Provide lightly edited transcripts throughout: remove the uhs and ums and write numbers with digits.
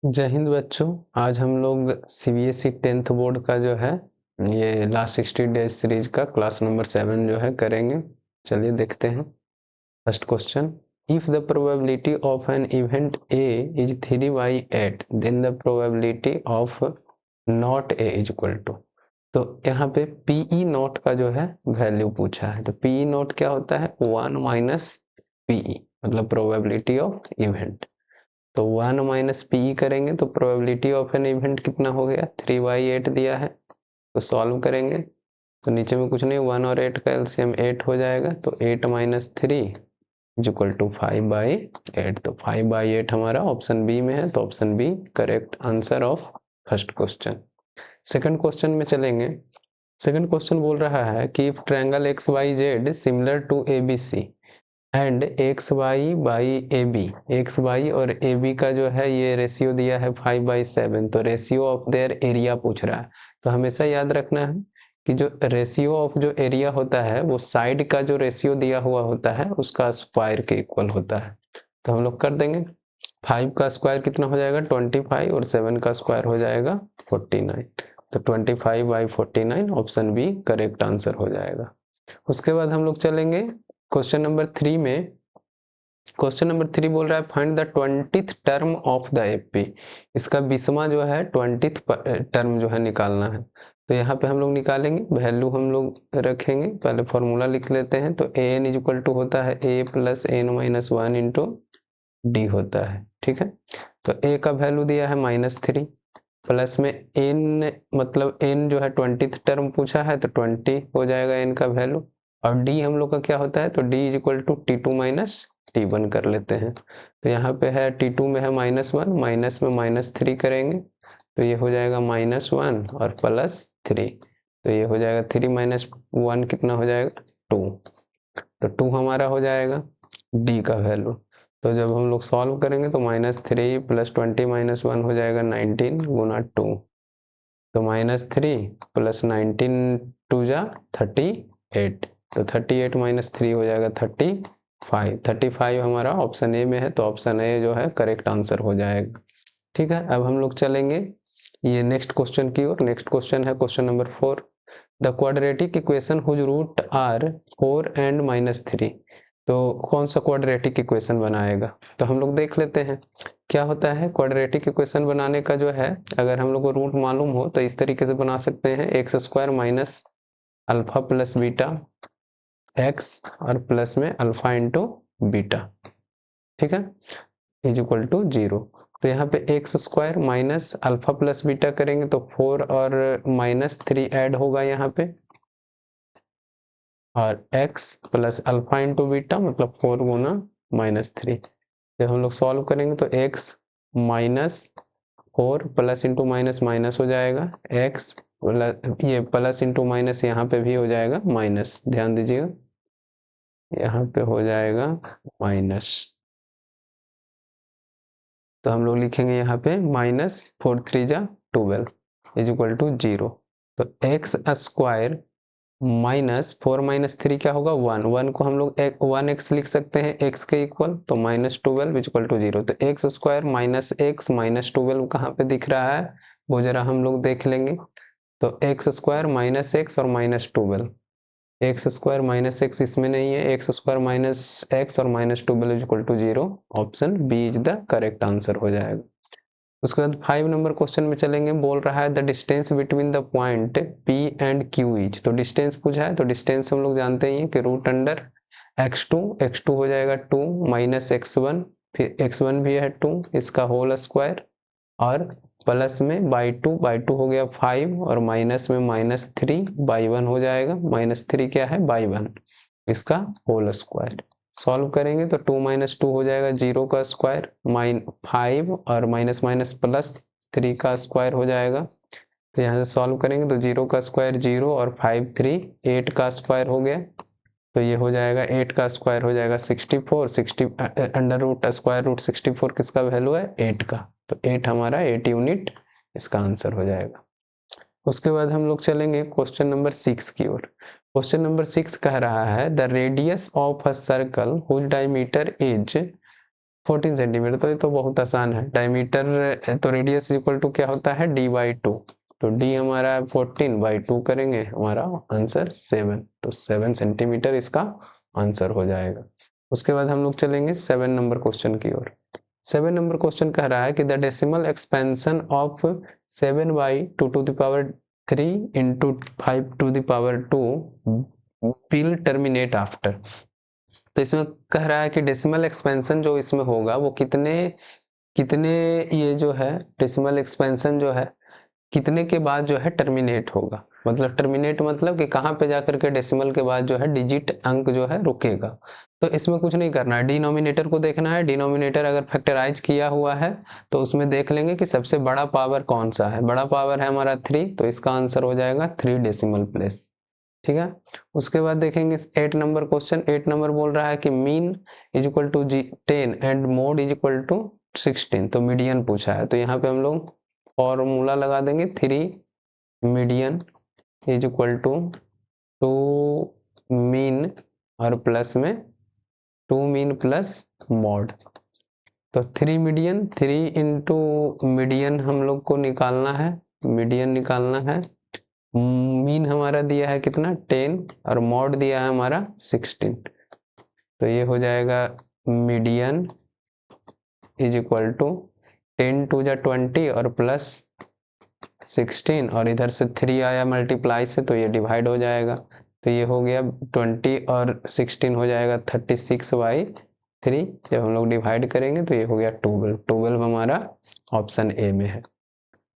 जय हिंद बच्चों। आज हम लोग सीबीएसई 10th बोर्ड का जो है ये लास्ट 60 डेज सीरीज का क्लास नंबर 7 जो है करेंगे। चलिए देखते हैं। First question, if the probability of an event A is 3/8 then the probability of not A is equal to. तो यहाँ पे पीई नॉट का जो है वैल्यू पूछा है। तो पीई नॉट क्या होता है? 1 माइनस पीई, मतलब प्रोबेबिलिटी ऑफ इवेंट। तो 1 माइनस पी करेंगे तो प्रोबेबिलिटी ऑफ एन इवेंट कितना हो गया? 3/8 दिया है। तो सॉल्व करेंगे तो नीचे में कुछ नहीं, 1 और 8 का एलसीएम 8 हो जाएगा। तो 8 माइनस 3 इज इक्वल टू 5/8। तो 5/8 हमारा ऑप्शन बी में है। तो option B correct answer of first question. Second question में चलेंगे। सेकंड क्वेश्चन बोल रहा है कि if triangle X Y Z similar to A B C and X Y by A B, X Y और ए बी का जो है ये रेशियो दिया है 5/7। तो रेशियो ऑफ देयर एरिया पूछ रहा है। तो हमेशा याद रखना है कि जो रेशियो ऑफ जो एरिया होता है वो साइड का जो रेशियो दिया हुआ होता है उसका स्क्वायर के इक्वल होता है। तो हम लोग कर देंगे। 5 का स्क्वायर कितना हो जाएगा? 25, और 7 का स्क्वायर हो जाएगा 49। तो 25/49 ऑप्शन बी करेक्ट आंसर हो जाएगा। उसके बाद हम लोग चलेंगे क्वेश्चन नंबर 3 में। क्वेश्चन नंबर 3 बोल रहा है find the 20th term of the AP. इसका 20वां जो है 20th टर्म जो है निकालना है। तो यहाँ पे हम लोग निकालेंगे, वैल्यू हम लोग रखेंगे। पहले फॉर्मूला लिख लेते हैं। तो A N is equal to होता है A plus N minus 1 into D होता है। ठीक है। तो ए का वैल्यू दिया है -3, प्लस में एन, मतलब एन जो है 20th टर्म पूछा है तो 20 हो जाएगा एन का वैल्यू। और डी हम लोग का क्या होता है? तो D is equal to T2 minus T1 कर लेते हैं। तो यहाँ पे है T2 में है -1, माइनस में -3 करेंगे तो ये हो जाएगा -1 और +3। तो ये हो जाएगा 3 माइनस 1 कितना हो जाएगा? 2। तो 2 हमारा हो जाएगा डी का वैल्यू। तो जब हम लोग सॉल्व करेंगे तो -3 + 20 - 1 हो जाएगा 19 गुना 2। तो -3 + 19 2 जा 38। तो 38 - 3 हो जाएगा 35। 35 हमारा ऑप्शन ए में है। तो ऑप्शन ए जो है करेक्ट आंसर हो जाएगा। ठीक है। अब हम लोग चलेंगे ये नेक्स्ट क्वेश्चन की ओर। नेक्स्ट क्वेश्चन है question number 4, the quadratic equation whose root are 4 and -3। तो कौन सा क्वाड्रेटिक इक्वेशन बनाएगा? तो हम लोग देख लेते हैं क्या होता है। क्वाड्रेटिक इक्वेशन बनाने का जो है, अगर हम लोग को रूट मालूम हो तो इस तरीके से बना सकते हैं। x² minus alpha plus beta x और प्लस में अल्फा इंटू बीटा, ठीक है, इज इक्वल टू 0। तो यहाँ पे x² minus alpha plus beta करेंगे तो 4 और -3 ऐड होगा यहाँ पे, और x plus alpha into beta मतलब 4 गुना -3। जब हम लोग सॉल्व करेंगे तो x -4 plus into minus minus हो जाएगा, x ये प्लस इंटू माइनस यहाँ पे भी हो जाएगा माइनस, ध्यान दीजिएगा यहाँ पे हो जाएगा माइनस। तो हम लोग लिखेंगे यहाँ पे -4 3 जा 12 इज इक्वल टू 0। तो x² -4 -3 क्या होगा? 1। 1 को हम लोग 1x लिख सकते हैं x के इक्वल, तो -12 इज इक्वल टू 0। तो x² माइनस x -12 कहाँ पे दिख रहा है वो जरा हम लोग देख लेंगे। तो x² माइनस x और -12, x² माइनस x इसमें नहीं है, x² माइनस x और -12 is equal to 0। Option B is the correct answer हो जाएगा। उसके बाद 5 नंबर क्वेश्चन में चलेंगे। बोल रहा है the distance between the point P and Q is. तो डिस्टेंस पूछा है। तो डिस्टेंस हम लोग जानते ही हैं कि √x2 हो जाएगा 2 माइनस x1, फिर x1 भी है 2, इसका होल स्क्वायर, और प्लस में बाई टू हो गया 5, और माइनस में -3/1 हो जाएगा। -3 क्या है? /1, इसका होल स्क्वायर। सॉल्व करेंगे तो 2 - 2 हो जाएगा 0 का स्क्वायर, 5 और माइनस माइनस प्लस 3 का स्क्वायर हो जाएगा। तो यहाँ से सॉल्व करेंगे तो 0 का स्क्वायर 0 और 5 3 8 का स्क्वायर हो गया। तो ये हो जाएगा 8 का स्क्वायर हो जाएगा 64, 60 अंडर रूट स्क्वायर रूट 64 किसका वैल्यू है? 8 का। तो 8 हमारा 8 यूनिट इसका आंसर हो जाएगा। उसके बाद हम लोग चलेंगे क्वेश्चन नंबर 6 की ओर। क्वेश्चन नंबर 6 कह रहा है the radius of a circle whose diameter is 14 centimetre, तो ये तो बहुत आसान है। डायमीटर तो रेडियस इक्वल टू क्या होता है, d/2, तो d हमारा 14/2 करेंगे, हमारा आंसर 7, तो 7 सेंटीमीटर इसका आंसर हो जाएगा। उसके बाद हम लोग चलेंगे 7 नंबर क्वेश्चन की ओर। 7 नंबर क्वेश्चन कह रहा है कि the decimal expansion of 7/2 to the power 3 into 5 to the power 2 will terminate after। तो इसमें कह रहा है कि डेसिमल एक्सपेंशन जो इसमें होगा वो कितने कितने ये जो है डेसिमल एक्सपेंशन जो है कितने के बाद जो है टर्मिनेट होगा, मतलब टर्मिनेट मतलब कि कहाँ पे जाकर के डेसिमल के बाद जो है डिजिट अंक जो है रुकेगा। तो इसमें कुछ नहीं करना है, डिनोमिनेटर को देखना है। डिनोमिनेटर अगर फैक्टराइज किया हुआ है तो उसमें देख लेंगे कि सबसे बड़ा पावर कौन सा है। बड़ा पावर है हमारा 3, तो इसका आंसर हो जाएगा 3 डेसिमल प्लेस। ठीक है। उसके बाद देखेंगे 8 नंबर क्वेश्चन। 8 नंबर बोल रहा है कि mean is equal to 10 and mode is equal to 16, तो मीडियन पूछा है। तो यहाँ पे हम लोग फॉर्मूला लगा देंगे, 3 median is equal to 2 mean और प्लस में 2 मीन प्लस मॉड। तो 3 मीडियन, 3 इंटू मीडियन हम लोग को निकालना है, मीडियन निकालना है। मीन हमारा दिया है कितना 10 और मॉड दिया है हमारा 16, तो ये हो जाएगा median is equal to 10 two जा 20 और प्लस 16, और इधर से 3 आया मल्टीप्लाई से तो ये डिवाइड हो जाएगा, तो ये हो गया 20 और 16 हो जाएगा 36/3। जब हम लोग डिवाइड करेंगे तो ये हो गया 12। 12 हमारा ऑप्शन ए में है।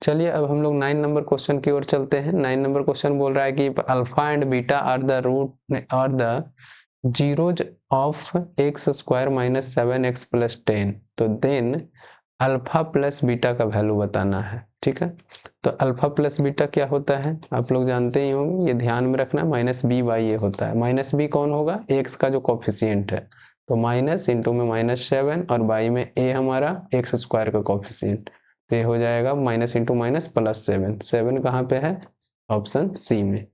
चलिए अब हम लोग 9 नंबर क्वेश्चन की ओर चलते हैं। 9 नंबर क्वेश्चन बोल रहा है कि alpha and beta are the root or the zeros of x square minus 7x plus 10, तो देन अल्फा प्लस बीटा का वैल्यू बताना है। ठीक है, तो अल्फा प्लस बीटा क्या होता है आप लोग जानते ही होंगे, ये ध्यान में रखना, माइनस बी बाई ये होता है। माइनस बी कौन होगा, एक्स का जो कोफिशियंट है, तो माइनस इंटू में -7 और बाई में ए हमारा एक्स स्क्वायर का कोफिशियंट, तो ये हो जाएगा माइनस इंटू माइनस प्लस 7। 7 कहाँ पे है, ऑप्शन सी में।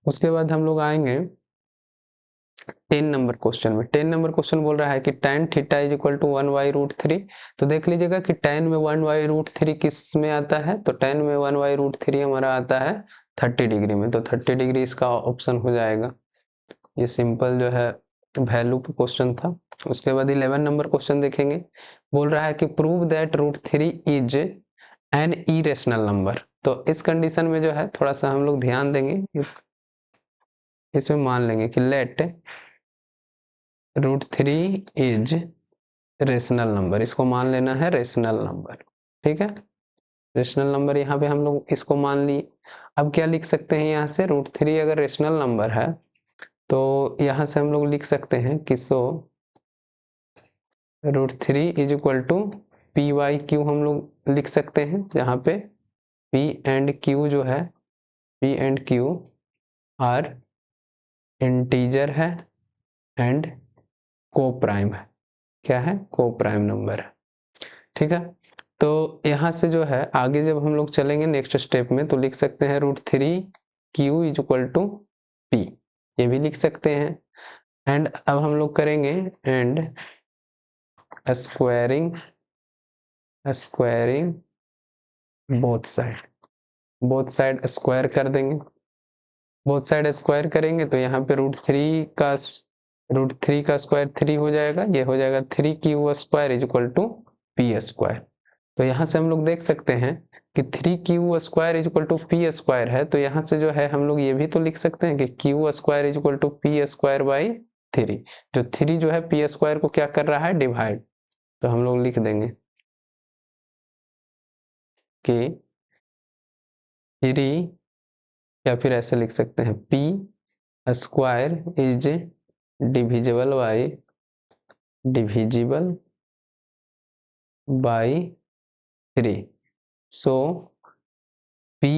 उसके बाद हम लोग आएंगे 10 नंबर क्वेश्चन में। 10 नंबर क्वेश्चन बोल रहा है कि tan theta is equal to 1/√3। तो देख लीजिएगा कि tan में 1/√3 किस में आता है, तो tan में 1/√3 हमारा आता है 30 डिग्री में, तो 30 डिग्री इसका ऑप्शन हो जाएगा। ये सिंपल जो है वैल्यू पे क्वेश्चन था। उसके बाद 11 नंबर क्वेश्चन देखेंगे। बोल रहा है कि prove that √3 is an irrational number. तो इस कंडीशन में जो है थोड़ा सा हम लोग ध्यान देंगे, इसमें मान लेंगे कि लेट √3 इज रेशनल नंबर, इसको मान लेना है रेशनल नंबर। ठीक है, रेशनल नंबर यहाँ पे हम लोग इसको मान ली। अब क्या लिख सकते हैं यहाँ से, √3 अगर रेशनल नंबर है तो यहाँ से हम लोग लिख सकते हैं कि सो √3 इज इक्वल टू p/q हम लोग लिख सकते हैं, जहाँ पे p एंड q जो है, p and q are integer है एंड को प्राइम है। क्या है, को प्राइम नंबर है। ठीक है, तो यहाँ से जो है आगे जब हम लोग चलेंगे नेक्स्ट स्टेप में तो लिख सकते हैं √3q is equal to p, ये भी लिख सकते हैं। एंड अब हम लोग करेंगे and squaring both side square कर देंगे। बोथ साइड स्क्वायर करेंगे तो यहाँ पे √3 का स्क्वायर 3 हो जाएगा, ये हो जाएगा 3q² is equal to p²। तो यहाँ से हम लोग देख सकते हैं कि 3q² is equal to p² है, तो यहाँ से जो है हम लोग ये भी तो लिख सकते हैं कि q² is equal to p²/3, जो 3 जो है p² को क्या कर रहा है, डिवाइड। तो हम लोग लिख देंगे कि 3, या फिर ऐसे लिख सकते हैं p² is divisible by 3, so p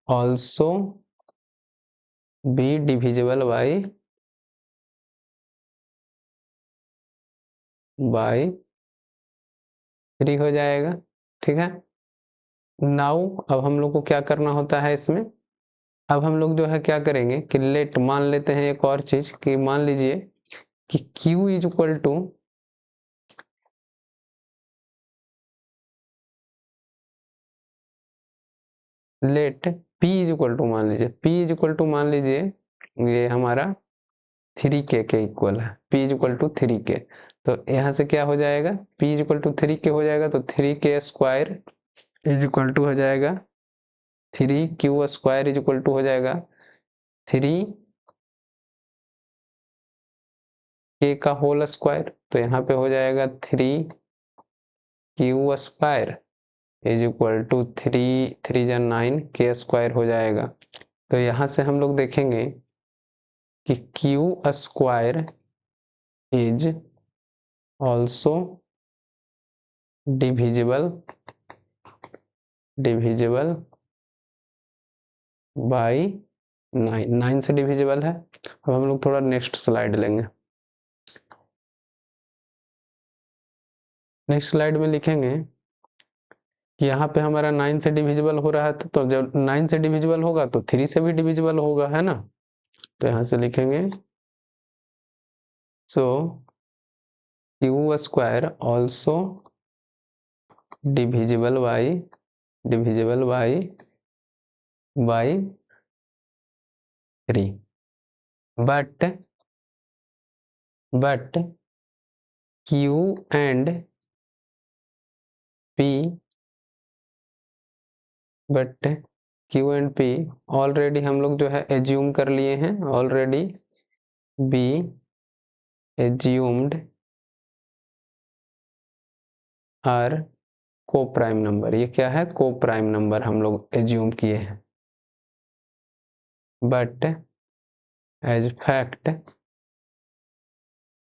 also be divisible by 3 हो जाएगा। ठीक है, नाउ अब हम लोग को क्या करना होता है इसमें, अब हम लोग जो है क्या करेंगे कि लेट मान लेते हैं एक और चीज, कि मान लीजिए कि q is equal to let p is equal to मान लीजिए, p इज इक्वल टू मान लीजिए ये हमारा 3k के इक्वल है, p is equal to 3k। तो यहाँ से क्या हो जाएगा, p is equal to 3k हो जाएगा, तो 3k square is equal to हो जाएगा 3q square is equal to हो जाएगा 3k का होल स्क्वायर। तो यहाँ पे हो जाएगा 3q square is equal to 3 जा 9 k स्क्वायर हो जाएगा। तो यहाँ से हम लोग देखेंगे कि q square is also divisible by 9 से डिविजिबल है। अब हम लोग थोड़ा नेक्स्ट स्लाइड लेंगे। नेक्स्ट स्लाइड में लिखेंगे कि यहाँ पे हमारा 9 से डिविजिबल हो रहा था, तो जब 9 से डिविजिबल होगा तो 3 से भी डिविजिबल होगा, है ना। तो यहाँ से लिखेंगे सो q square also divisible by 3, but q and p already हम लोग जो है एज्यूम कर लिए हैं, ऑलरेडी बी एज्यूम्ड आर को प्राइम नंबर। ये क्या है, को प्राइम नंबर हम लोग एज्यूम किए हैं। But as fact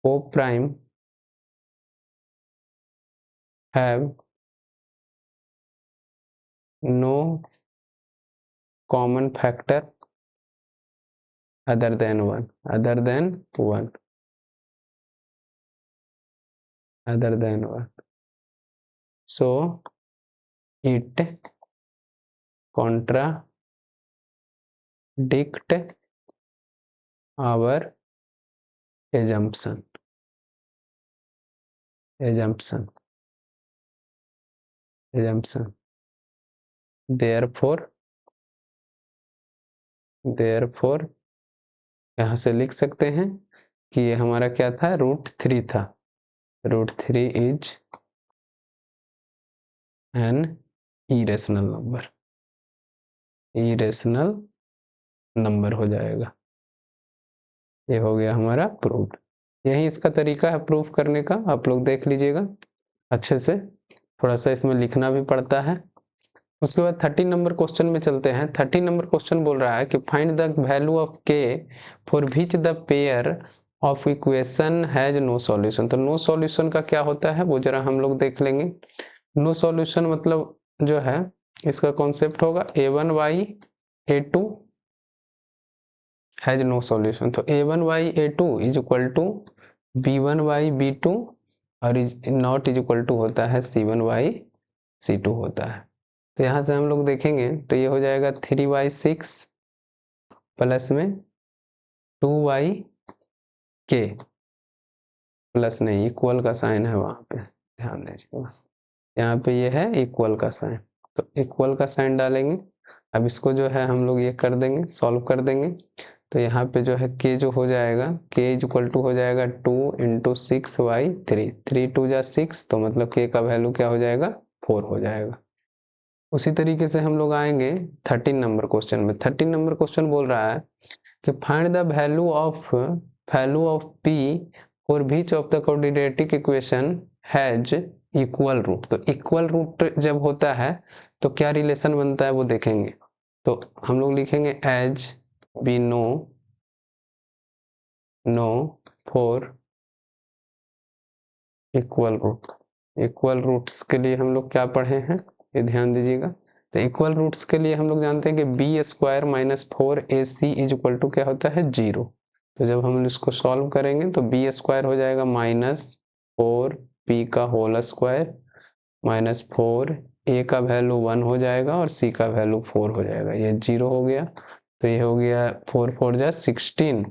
coprime have no common factor other than 1 so it contradict our assumption therefore यहाँ से लिख सकते हैं कि ये हमारा क्या था, √3 था। √3 इज एन इरेशनल नंबर हो जाएगा। ये हो गया हमारा प्रूफ। यही इसका तरीका है प्रूफ करने का, आप लोग देख लीजिएगा अच्छे से। थोड़ा सा इसमें लिखना भी पड़ता है। उसके बाद 13 नंबर क्वेश्चन में चलते हैं। 13 नंबर क्वेश्चन बोल रहा है कि find the value of k for which the pair of equation has no solution. तो नो सॉल्यूशन का क्या होता है वो जरा हम लोग देख लेंगे। नो सॉल्यूशन मतलब जो है इसका कॉन्सेप्ट होगा a1 a2 has no solution. तो a1 a2 is equal to b1 b2 और नॉट इज इक्वल टू होता है c1 c2 होता है। तो यहाँ से हम लोग देखेंगे तो ये हो जाएगा 3/6 प्लस में 2k प्लस नहीं, इक्वल का साइन है वहाँ पे, ध्यान दीजिएगा। यहाँ पे ये है इक्वल का साइन, तो इक्वल का साइन डालेंगे। अब इसको जो है हम लोग ये कर देंगे, सॉल्व कर देंगे। तो यहाँ पे जो है k जो हो जाएगा, k इज इक्वल टू हो जाएगा 2 × 6/3, 3 2 जा 6, तो मतलब k का वैल्यू क्या हो जाएगा, 4 हो जाएगा। उसी तरीके से हम लोग आएंगे 13 नंबर क्वेश्चन में। 13 नंबर क्वेश्चन बोल रहा है कि find the value of p for which of the quadratic equation has equal root. तो इक्वल रूट जब होता है तो क्या रिलेशन बनता है वो देखेंगे। तो हम लोग लिखेंगे as we know for equal root. Equal roots के लिए हम लोग क्या पढ़े हैं ये ध्यान दीजिएगा। तो इक्वल रूट्स के लिए हम लोग जानते हैं कि b² - 4ac is equal to क्या होता है, 0। तो जब हम इसको सॉल्व करेंगे तो b² हो जाएगा -4p का होल स्क्वायर -4a का वैल्यू 1 हो जाएगा और c का वैल्यू 4 हो जाएगा, ये 0 हो गया। तो ये हो गया 4 4 जा 16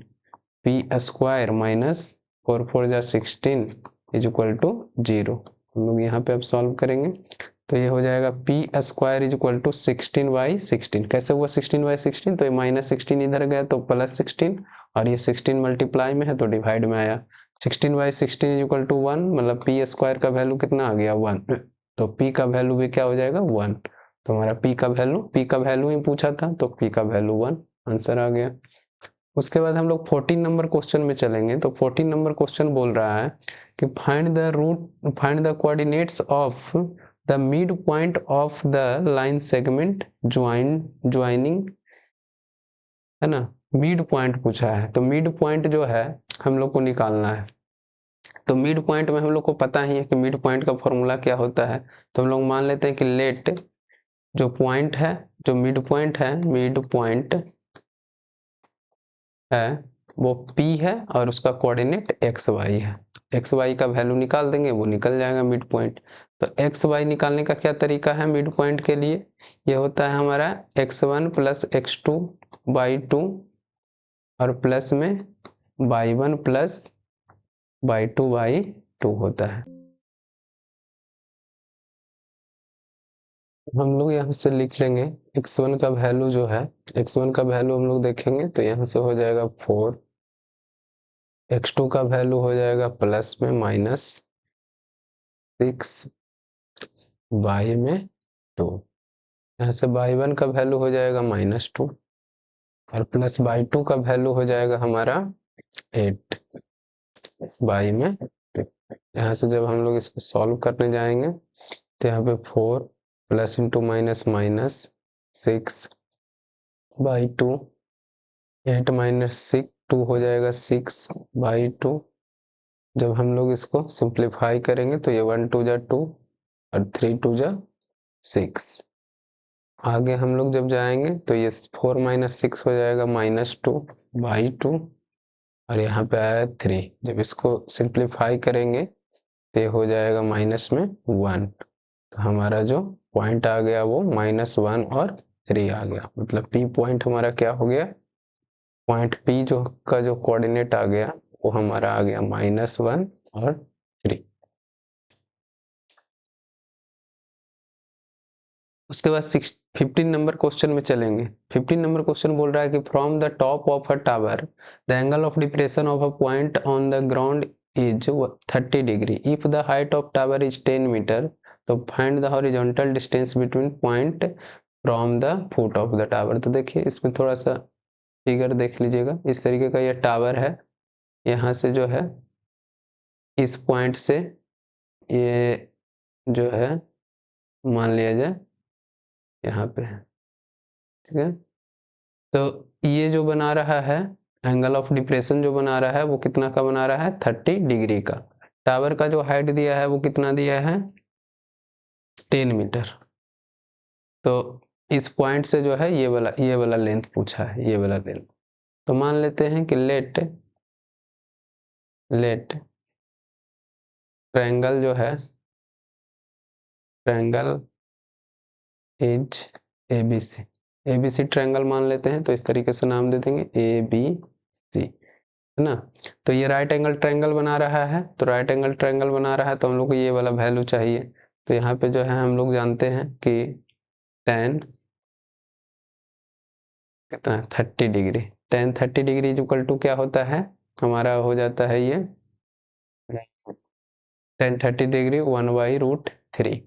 p² -4 4 जा 16 इज इक्वल टू 0। हम लोग यहाँ पे अब सॉल्व करेंगे तो ये हो जाएगा P square is equal to 16/16। कैसे हुआ 16/16? तो ये -16 इधर गया तो +16, और ये 16 मल्टीप्लाई में है तो डिवाइड में आया। 16/16 इज इक्वल टू 1, मतलब पी स्क्वायर का वैल्यू कितना आ गया 1, तो पी का वैल्यू भी क्या हो जाएगा 1। तो हमारा पी का वैल्यू ही पूछा था, तो पी का वैल्यू 1 आंसर आ गया। उसके बाद हम लोग 14 नंबर क्वेश्चन में चलेंगे। तो 14 नंबर क्वेश्चन बोल रहा है कि find the coordinates of the mid point of the line segment joining, है ना, मिड पॉइंट पूछा है। तो मिड पॉइंट जो है हम लोग को निकालना है। तो मिड पॉइंट में हम लोग को पता ही है कि मिड पॉइंट का फॉर्मूला क्या होता है। तो हम लोग मान लेते हैं कि लेट जो पॉइंट है, जो मिड पॉइंट है वो P है और उसका कोऑर्डिनेट XY है। XY का वैल्यू निकाल देंगे, वो निकल जाएगा मिड पॉइंट। तो XY निकालने का क्या तरीका है मिड पॉइंट के लिए? ये होता है हमारा x1 + x2/2 और प्लस में y1 + y2/2 होता है। हम लोग यहाँ से लिख लेंगे x1 का वैल्यू जो है, x1 का वैल्यू हम लोग देखेंगे तो यहाँ से हो जाएगा 4, x2 का वैल्यू हो जाएगा प्लस में -6, y में 2, यहाँ से y1 का वैल्यू हो जाएगा -2 और प्लस y2 का वैल्यू हो जाएगा हमारा 8, y में 2। यहाँ से जब हम लोग इसको सॉल्व करने जाएंगे तो यहाँ पे 4 प्लस इंटू माइनस -6/2, 8 - 6 2 हो जाएगा 6/2। जब हम लोग इसको सिंप्लीफाई करेंगे तो ये 1 2 जा 2 और 3 2 जा 6। आगे हम लोग जब जाएंगे तो ये 4 - 6 हो जाएगा -2/2 और यहाँ पे आया 3। जब इसको सिंप्लीफाई करेंगे तो ये हो जाएगा माइनस में 1। तो हमारा जो पॉइंट आ गया वो -1 और 3 आ गया। मतलब पी पॉइंट हमारा क्या हो गया, पॉइंट पी जो का जो कोऑर्डिनेट आ गया वो हमारा आ गया -1 और 3। उसके बाद 15 नंबर क्वेश्चन में चलेंगे। 15 नंबर क्वेश्चन बोल रहा है कि from the top of a tower the angle of depression of a point on the ground is 30 degree if the height of tower is 10 metre, तो find the horizontal distance between point from the foot of the tower. तो देखिए इसमें थोड़ा सा figure देख लीजिएगा। इस तरीके का यह टावर है, यहाँ से जो है इस पॉइंट से ये जो है मान लिया जाए यहाँ पे है, ठीक है। तो ये जो बना रहा है एंगल ऑफ डिप्रेशन जो बना रहा है वो कितना का बना रहा है 30 डिग्री का। टावर का जो हाइट दिया है वो कितना दिया है 10 मीटर। तो इस पॉइंट से जो है ये वाला लेंथ पूछा है, ये वाला लेंथ। तो मान लेते हैं कि लेट ट्रायंगल जो है triangle is ABC। ABC triangle मान लेते हैं तो इस तरीके से नाम दे देंगे ABC, है ना। तो ये राइट एंगल ट्रायंगल बना रहा है, तो राइट एंगल ट्रायंगल बना रहा है तो हम लोग को ये वाला वैल्यू चाहिए। तो यहाँ पे जो है हम लोग जानते हैं कि tan कितना है 30 degree, tan 30 degree is equal to क्या होता है हमारा, हो जाता है ये tan 30 डिग्री 1/√3।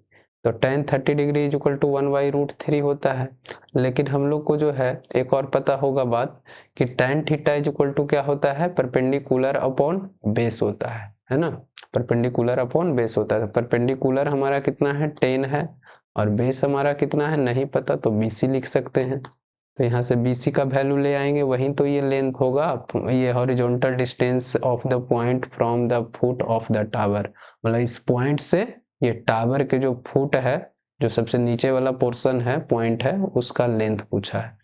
तो tan 30 degree is equal to 1/√3 होता है। लेकिन हम लोग को जो है एक और पता होगा बात कि tan theta is equal to क्या होता है परपेंडिकुलर अपॉन बेस होता है ना। परपेंडिकुलर अपॉन बेस होता है। परपेंडिकुलर हमारा कितना है 10 है और बेस हमारा कितना है नहीं पता, तो BC लिख सकते हैं। तो यहाँ से BC का वैल्यू ले आएंगे, वहीं तो ये लेंथ होगा, ये horizontal distance of the point from the foot of the tower. मतलब इस पॉइंट से ये टावर के जो फुट है, जो सबसे नीचे वाला पोर्शन है पॉइंट है, उसका लेंथ पूछा है।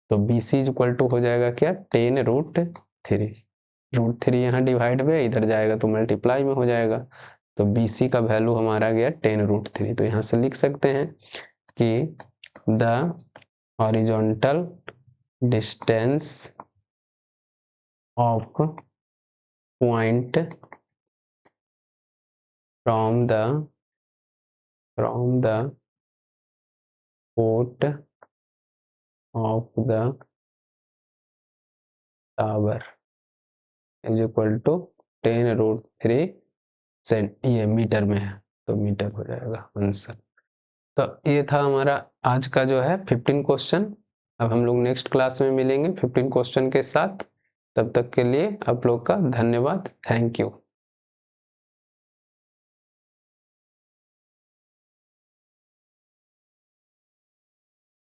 तो BC इज इक्वल टू हो जाएगा क्या 10√3। √3 यहाँ डिवाइड में इधर जाएगा तो मल्टीप्लाई में हो जाएगा। तो BC का वैल्यू हमारा गया 10√3। तो यहाँ से लिख सकते हैं कि the horizontal distance of point from the foot of the tower is equal to 10√3 cent, ये मीटर में है तो मीटर हो जाएगा आंसर। तो ये था हमारा आज का जो है 15 क्वेश्चन। अब हम लोग नेक्स्ट क्लास में मिलेंगे 15 क्वेश्चन के साथ। तब तक के लिए आप लोग का धन्यवाद। Thank you.